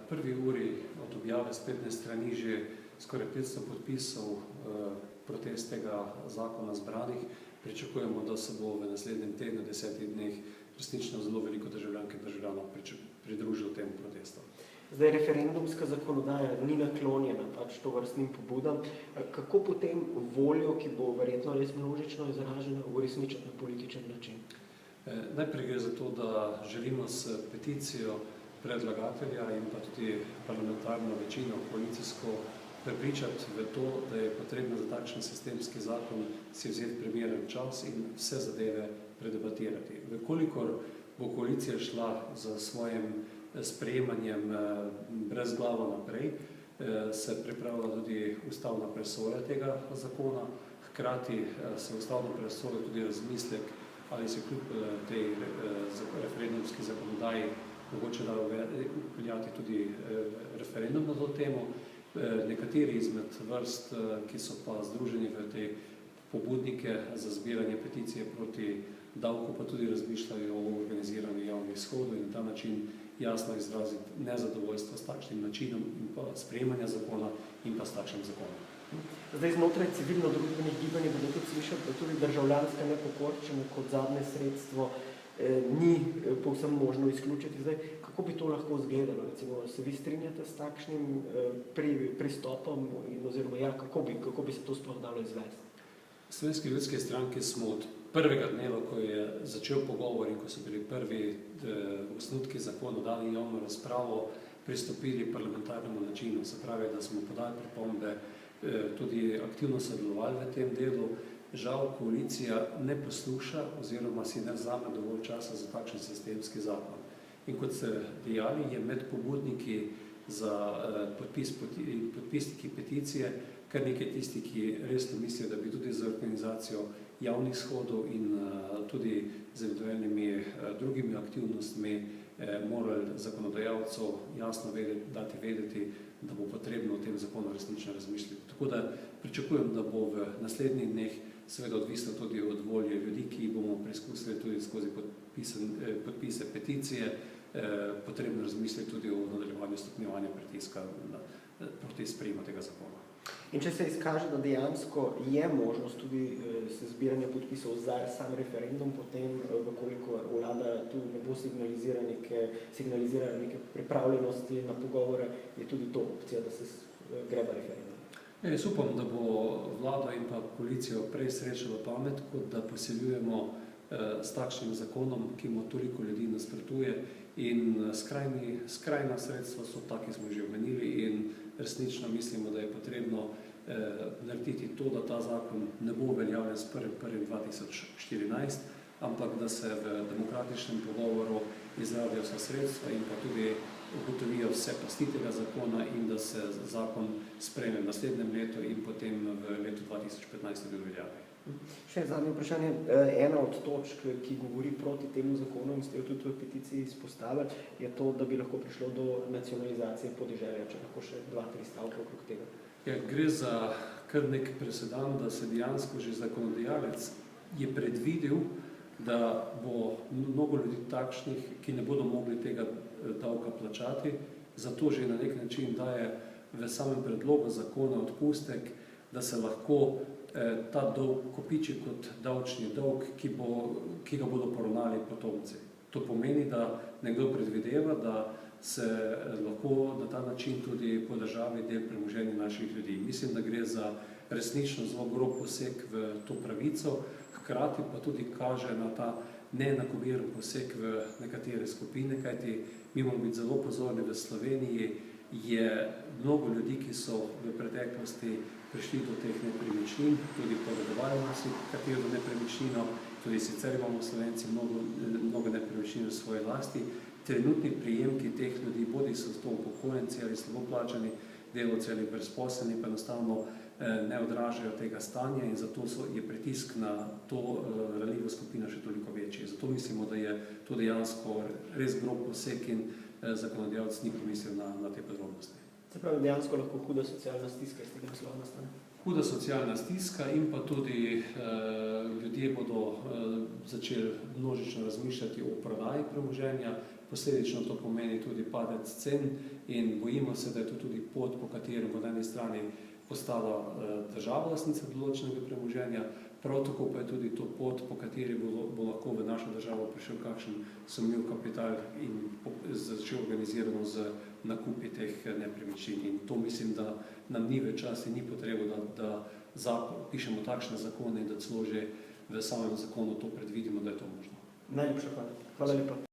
prvi uri od objave spletne strani že skoraj 500 podpisov protest tega zakona zbranih. Pričakujemo, da se bo v naslednjem tednu, 10 dneh, resnično zelo veliko državljank in državljanov pridružilo temu protestu. Zdaj, referendumska zakonodaja ni naklonjena tovrstnim pobudam. Kako potem voljo, ki bo verjetno res množično izražena, uresničiti na političen način? Najprej gre za to, da želimo s peticijo predlagatelja in pa tudi parlamentarno večino koalicijsko prepričati v to, da je potrebno za takšen sistemski zakon si vzeti primeren čas in vse zadeve predebatirati. Vkolikor bo koalicija šla za svojim sprejemanjem brezglavo naprej, se pripravlja tudi ustavna presoja tega zakona, hkrati se ustavno presoja tudi razmislek, ali se kljub tej referendumski zakonodaji mogoče da upeljati tudi referendum na to temo. Nekateri izmed vrst, ki so pa združeni v te pobudnike za zbiranje peticije proti davku, pa tudi razmišljajo o organiziranju javnih shodov in na ta način jasno izraziti nezadovoljstvo s takšnim načinom in pa sprejemanja zakona in pa s takšnim zakonom. Zdaj, znotraj civilno-družbenih gibanj bodo tudi slišati, da tudi državljanska nepokorščina kot zadnje sredstvo ni povsem možno izključiti. Zdaj, kako bi to lahko izgledalo? Recimo, se vi strinjate s takšnim pristopom oziroma kako bi se to sploh dalo izvesti? V Slovenski ljudski stranki smo od prvega dneva, ko je začel pogovor in ko so bili prvi osnutki zakona dali javno razpravo, pristopili parlamentarnemu načinu, se pravi, da smo podali pripombe, tudi aktivno sodelovali v tem delu. Žal koalicija ne posluša oziroma si ne vzame dovolj časa za takšen sistemski zakon. In kot ste dejali, je med pobudniki za podpisniki peticije kar nekaj tisti, ki resno mislijo, da bi tudi za organizacijo javnih shodov in tudi z eventualnimi drugimi aktivnostmi morali zakonodajalcev jasno dati vedeti, da bo potrebno o tem zakonu resnično razmišljati. Tako da pričakujem, da bo v naslednjih dneh seveda odvisno tudi od volje ljudi, ki bomo preizkusili tudi skozi podpise peticije, potrebno razmisliti tudi o nadaljevanju stopnjevanja pritiska proti sprejemu tega zakona. In če se izkaže, da dejansko je možnost tudi zbiranja podpisov za sam referendum, potem, koliko vlada tu ne bo signalizirala neke pripravljenosti na pogovore, je tudi to opcija, da se greba referendum. Jaz upam, da bo vlada in pa koalicijo prej srečala pamet, kot da posiljujemo s takšnim zakonom, ki mu toliko ljudi nasprotuje, in skrajna sredstva so taki, smo že omenili, in resnično mislimo, da je potrebno narediti to, da ta zakon ne bo uveljavljen s 1.1.2014, ampak da se v demokratičnem pogovoru izrabijo vsa sredstva in pa tudi ugotovijo vse pasti tega zakona in da se zakon sprejme v naslednjem letu in potem v letu 2015 tudi uveljavi. Še zadnje vprašanje. Ena od točk, ki govori proti temu zakonu in ste jo tudi v peticiji izpostavili, je to, da bi lahko prišlo do nacionalizacije podeželja, če lahko še 2-3 stavke okrog tega. Gre za kar nek presedan, da se dejansko že zakonodajalec je predvidel, da bo mnogo ljudi takšnih, ki ne bodo mogli tega davka plačati, zato že na nek način daje v samem predlogu zakona odpustek, da se lahko ta dolg kopiči kot davčni dolg, ki ga bodo poravnali potomci. To pomeni, da nekdo predvideva, da se lahko na ta način tudi po državi del premoženja naših ljudi. Mislim, da gre za resnično zelo grob poseg v to pravico, hkrati pa tudi kaže na ta neenakomeren poseg v nekatere skupine, kajti mi moramo biti zelo pozorni. V Sloveniji je mnogo ljudi, ki so v preteklosti prišli do teh nepremičnin, tudi povedovali nas katero nepremičnino, tudi sicer imamo Slovenci mnogo nepremičnin v svoji lasti. Trenutni prijemki teh ljudi, bodi so to upokojenci ali slabo plačani delavci ali brezposelni, pa enostavno ne odražajo tega stanja in zato je pritisk na to ranljivo skupino še toliko večji. Zato mislimo, da je to dejansko res grob poseg in zakonodajalec ni pomislil na te podrobnosti. Se pravi, dejansko lahko huda socialna stiska iz tega naslova nastane? Huda socialna stiska in pa tudi ljudje bodo začeli množično razmišljati o prodaji premoženja, posledično to pomeni tudi padec cen in bojimo se, da je to tudi pot, po kateri bo na eni strani postala država lastnica določenega premoženja, prav tako pa je tudi to pot, po kateri bo lahko v našo državo prišel kakšen sumljiv kapital in začel organizirano z nakupi teh nepremičnin. In to mislim, da nam ni več čas in ni potrebo, da pišemo takšne zakone in da celo že v samem zakonu to predvidimo, da je to možno. Najlepša hvala. Hvala lepa.